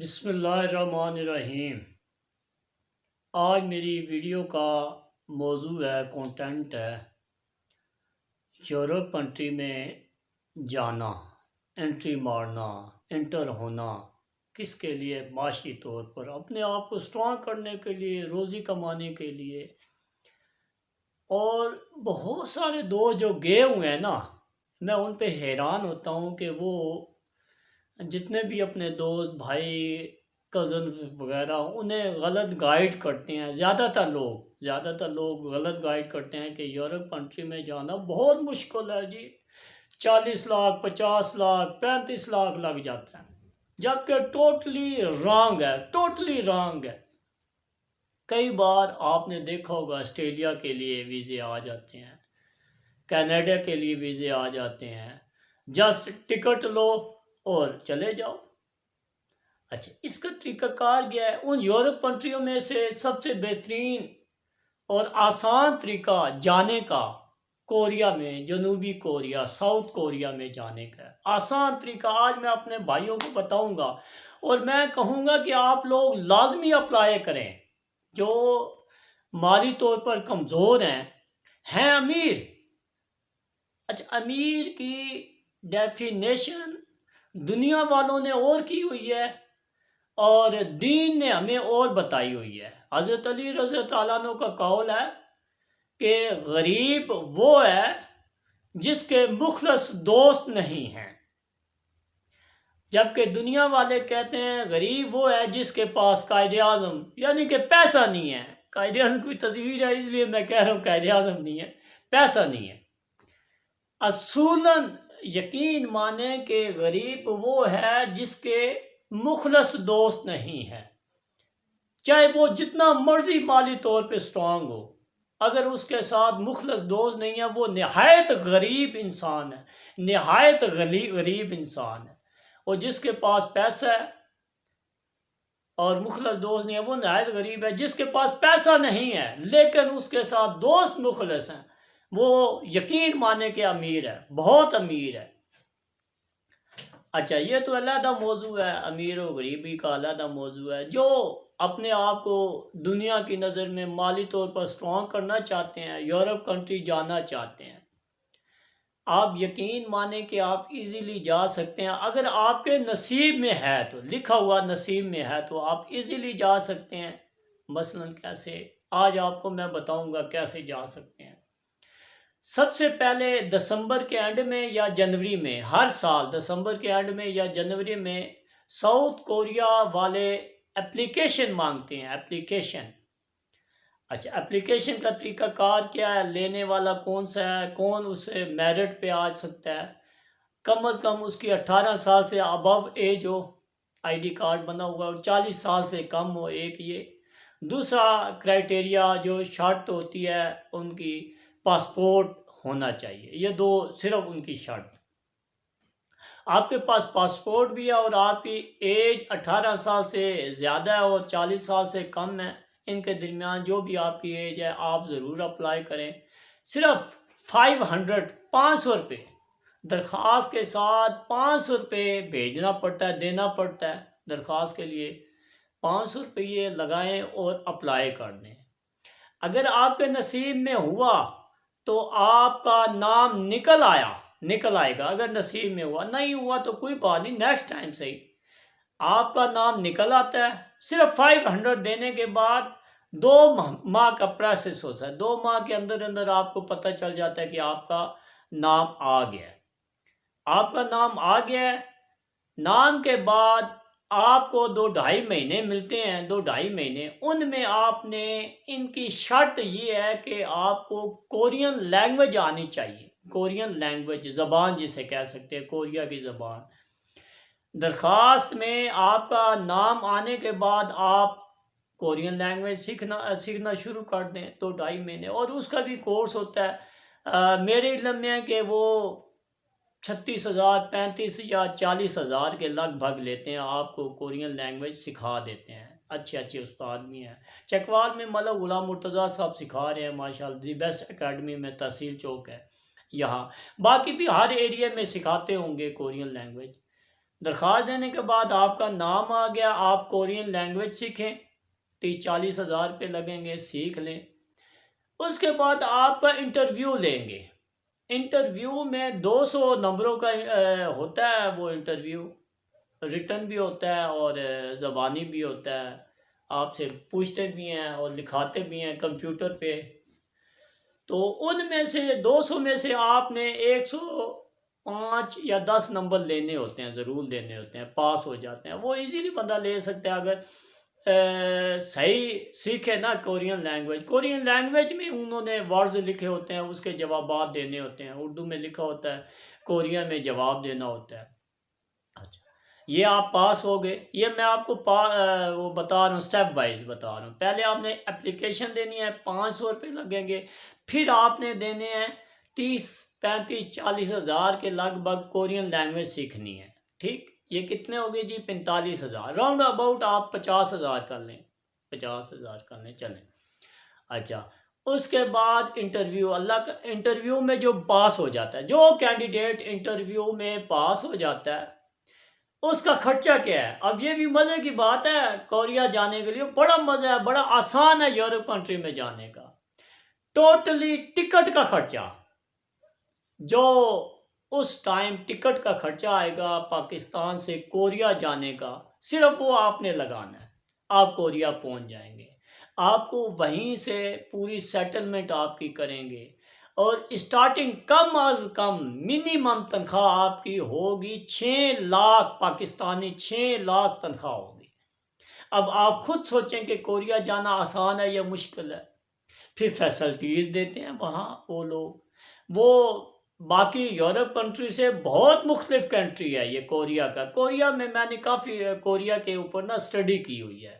بسم اللہ الرحمن الرحیم۔ آج میری ویڈیو کا موضوع ہے، کنٹینٹ ہے یورپ کنٹری میں جانا، انٹری مارنا، انٹر ہونا، کس کے لیے؟ معاشی طور پر اپنے آپ کو اسٹرانگ کرنے کے لیے، روزی کمانے کے لیے۔ اور بہت سارے دوست جو گئے ہوئے ہیں نا، میں ان پہ حیران ہوتا ہوں کہ وہ جتنے بھی اپنے دوست بھائی کزن وغیرہ انہیں غلط گائیڈ کرتے ہیں۔ زیادہ تر لوگ غلط گائیڈ کرتے ہیں کہ یورپ کنٹری میں جانا بہت مشکل ہے جی، 40 لاکھ 50 لاکھ 35 لاکھ لگ جاتا ہے، جبکہ ٹوٹلی رانگ ہے۔ کئی بار آپ نے دیکھا ہوگا آسٹریلیا کے لیے ویزے آ جاتے ہیں، کینیڈا کے لیے ویزے آ جاتے ہیں، جسٹ ٹکٹ لو اور چلے جاؤ۔ اچھا، اس کا طریقہ کار کیا ہے؟ ان یورپ کنٹریوں میں سے سب سے بہترین اور آسان طریقہ جانے کا کوریا میں، جنوبی کوریا، ساؤتھ کوریا میں جانے کا ہے۔ آسان طریقہ آج میں اپنے بھائیوں کو بتاؤں گا، اور میں کہوں گا کہ آپ لوگ لازمی اپلائی کریں۔ جو مالی طور پر کمزور ہیں امیر۔ اچھا، امیر کی ڈیفینیشن دنیا والوں نے اور کی ہوئی ہے، اور دین نے ہمیں اور بتائی ہوئی ہے۔ حضرت علی رضی اللہ عنہ کا قول ہے کہ غریب وہ ہے جس کے مخلص دوست نہیں ہیں، جبکہ دنیا والے کہتے ہیں غریب وہ ہے جس کے پاس قائد اعظم یعنی کہ پیسہ نہیں ہے۔ قائد اعظم کی تصویر ہے، اس لیے میں کہہ رہا ہوں قائد اعظم نہیں ہے، پیسہ نہیں ہے۔ اصولاً یقین مانیں کہ غریب وہ ہے جس کے مخلص دوست نہیں ہے، چاہے وہ جتنا مرضی مالی طور پہ اسٹرانگ ہو، اگر اس کے ساتھ مخلص دوست نہیں ہے وہ نہایت غریب انسان ہے، نہایت غریب انسان ہے۔ اور جس کے پاس پیسہ ہے اور مخلص دوست نہیں ہے وہ نہایت غریب ہے۔ جس کے پاس پیسہ نہیں ہے لیکن اس کے ساتھ دوست مخلص ہیں، وہ یقین مانے کہ امیر ہے، بہت امیر ہے۔ اچھا، یہ تو علیحدہ موضوع ہے، امیر و غریبی کا علیحدہ موضوع ہے۔ جو اپنے آپ کو دنیا کی نظر میں مالی طور پر اسٹرانگ کرنا چاہتے ہیں، یورپ کنٹری جانا چاہتے ہیں، آپ یقین مانیں کہ آپ ایزیلی جا سکتے ہیں۔ اگر آپ کے نصیب میں ہے تو، لکھا ہوا نصیب میں ہے تو آپ ایزیلی جا سکتے ہیں۔ مثلاً کیسے؟ آج آپ کو میں بتاؤں گا کیسے جا سکتے ہیں۔ سب سے پہلے دسمبر کے اینڈ میں یا جنوری میں، ہر سال دسمبر کے اینڈ میں یا جنوری میں ساؤتھ کوریا والے اپلیکیشن مانگتے ہیں، اپلیکیشن۔ اچھا، اپلیکیشن کا طریقہ کار کیا ہے؟ لینے والا کون سا ہے، کون اس سے میرٹ پہ آ سکتا ہے؟ کم از کم اس کی 18 سال سے ابو ایج ہو، آئی ڈی کارڈ بنا ہوا، اور 40 سال سے کم ہو، ایک یہ۔ دوسرا کرائٹیریا جو شرط ہوتی ہے ان کی، پاسپورٹ ہونا چاہیے۔ یہ دو صرف ان کی شرط۔ آپ کے پاس پاسپورٹ بھی ہے اور آپ کی ایج 18 سال سے زیادہ ہے اور 40 سال سے کم ہے، ان کے درمیان جو بھی آپ کی ایج ہے آپ ضرور اپلائی کریں۔ صرف 500 روپے درخواست کے ساتھ 500 روپے بھیجنا پڑتا ہے، دینا پڑتا ہے درخواست کے لیے۔ 500 روپے لگائیں اور اپلائی کر دیں۔ اگر آپ کے نصیب میں ہوا تو آپ کا نام نکل آئے گا۔ اگر نصیب میں ہوا، نہیں ہوا تو کوئی بات نہیں، نیکسٹ ٹائم صحیح، آپ کا نام نکل آتا ہے۔ صرف 500 دینے کے بعد 2 ماہ کا پروسیس ہوتا ہے۔ 2 ماہ کے اندر آپ کو پتہ چل جاتا ہے کہ آپ کا نام آ گیا ہے۔ آپ کا نام آ گیا ہے، نام کے بعد آپ کو 2-2.5 مہینے ملتے ہیں، 2-2.5 مہینے۔ ان میں آپ نے، ان کی شرط یہ ہے کہ آپ کو کورین لینگویج آنی چاہیے، کورین لینگویج، زبان جسے کہہ سکتے ہیں، کوریا کی زبان۔ درخواست میں آپ کا نام آنے کے بعد آپ کورین لینگویج سیکھنا شروع کر دیں، 2-2.5 مہینے۔ اور اس کا بھی کورس ہوتا ہے، میرے علم میں ہے کہ وہ 36,000 35 یا 40,000 کے لگ بھگ لیتے ہیں، آپ کو کورین لینگویج سکھا دیتے ہیں۔ اچھے استاد بھی ہیں۔ چکوال میں ملک غلام مرتضیٰ صاحب سکھا رہے ہیں ماشاءاللہ، دی بیسٹ اکیڈمی میں، تحصیل چوک ہے یہاں۔ باقی بھی ہر ایریا میں سکھاتے ہوں گے کورین لینگویج۔ درخواست دینے کے بعد آپ کا نام آ گیا، آپ کورین لینگویج سیکھیں، 30-40 ہزار روپے لگیں گے، سیکھ لیں۔ اس کے بعد آپ کا انٹرویو لیں گے۔ انٹرویو میں 200 نمبروں کا ہوتا ہے وہ انٹرویو، ریٹن بھی ہوتا ہے اور زبانی بھی ہوتا ہے، آپ سے پوچھتے بھی ہیں اور لکھاتے بھی ہیں کمپیوٹر پہ۔ تو ان میں سے 200 میں سے آپ نے 105 یا 10 نمبر لینے ہوتے ہیں، ضرور لینے ہوتے ہیں، پاس ہو جاتے ہیں۔ وہ ایزیلی بندہ لے سکتا ہے اگر صحیح سیکھے نا کورین لینگویج۔ کورین لینگویج میں انہوں نے ورڈز لکھے ہوتے ہیں، اس کے جوابات دینے ہوتے ہیں، اردو میں لکھا ہوتا ہے، کورین میں جواب دینا ہوتا ہے۔ اچھا، یہ آپ پاس ہو گئے۔ یہ میں آپ کو وہ بتا رہا ہوں، سٹیپ وائز بتا رہا ہوں۔ پہلے آپ نے اپلیکیشن دینی ہے، 500 روپے لگیں گے۔ پھر آپ نے دینے ہیں 30-35-40 ہزار کے لگ بھگ کورین لینگویج سیکھنی ہے، ٹھیک؟ یہ کتنے ہو گئے جی؟ 45 ہزار، راؤنڈ اباؤٹ آپ 50 ہزار کر لیں، 50 ہزار کر لیں، چلیں۔ اچھا، اس کے بعد انٹرویو، اللہ کا انٹرویو میں جو پاس ہو جاتا ہے، جو کینڈیڈیٹ انٹرویو میں پاس ہو جاتا ہے، اس کا خرچہ کیا ہے؟ اب یہ بھی مزے کی بات ہے، کوریا جانے کے لیے بڑا مزہ ہے، بڑا آسان ہے یورپ کنٹری میں جانے کا۔ ٹوٹلی ٹکٹ کا خرچہ، جو اس ٹائم ٹکٹ کا خرچہ آئے گا پاکستان سے کوریا جانے کا، صرف وہ آپ نے لگانا ہے۔ آپ کوریا پہنچ جائیں گے، آپ کو وہیں سے پوری سیٹلمنٹ آپ کی کریں گے، اور اسٹارٹنگ کم از کم منیمم تنخواہ آپ کی ہوگی 6 لاکھ پاکستانی، 6 لاکھ تنخواہ ہوگی۔ اب آپ خود سوچیں کہ کوریا جانا آسان ہے یا مشکل ہے۔ پھر فیسلٹیز دیتے ہیں وہاں وہ لوگ، وہ باقی یورپ کنٹری سے بہت مختلف کنٹری ہے یہ کوریا کا۔ کوریا میں نے کافی کوریا کے اوپر نا اسٹڈی کی ہوئی ہے،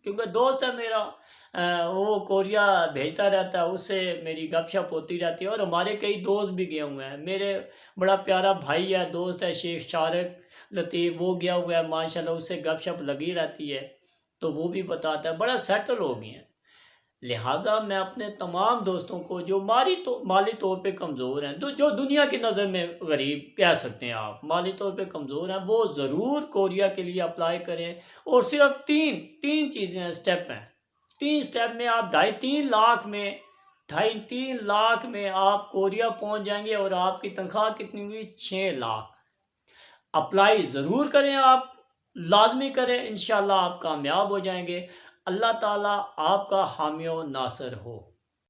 کیونکہ دوست ہے میرا، وہ کوریا بھیجتا رہتا ہے، اس سے میری گپ شپ ہوتی رہتی ہے، اور ہمارے کئی دوست بھی گئے ہوئے ہیں۔ میرے بڑا پیارا بھائی ہے، دوست ہے، شیخ شارق لطیف، وہ گیا ہوا ہے ماشاءاللہ، اس سے گپ شپ لگی رہتی ہے، تو وہ بھی بتاتا ہے، بڑا سیٹل ہو گئے ہیں۔ لہٰذا میں اپنے تمام دوستوں کو جو مالی طور پہ کمزور ہیں، جو دنیا کی نظر میں غریب کہہ سکتے ہیں آپ، مالی طور پہ کمزور ہیں، وہ ضرور کوریا کے لیے اپلائی کریں۔ اور صرف تین چیزیں سٹیپ ہیں، 3 سٹیپ میں آپ 2.5-3 لاکھ میں آپ کوریا پہنچ جائیں گے، اور آپ کی تنخواہ کتنی ہوئی؟ 6 لاکھ۔ اپلائی ضرور کریں، آپ لازمی کریں، انشاءاللہ آپ کامیاب ہو جائیں گے۔ اللہ تعالیٰ آپ کا حامی و ناصر ہو۔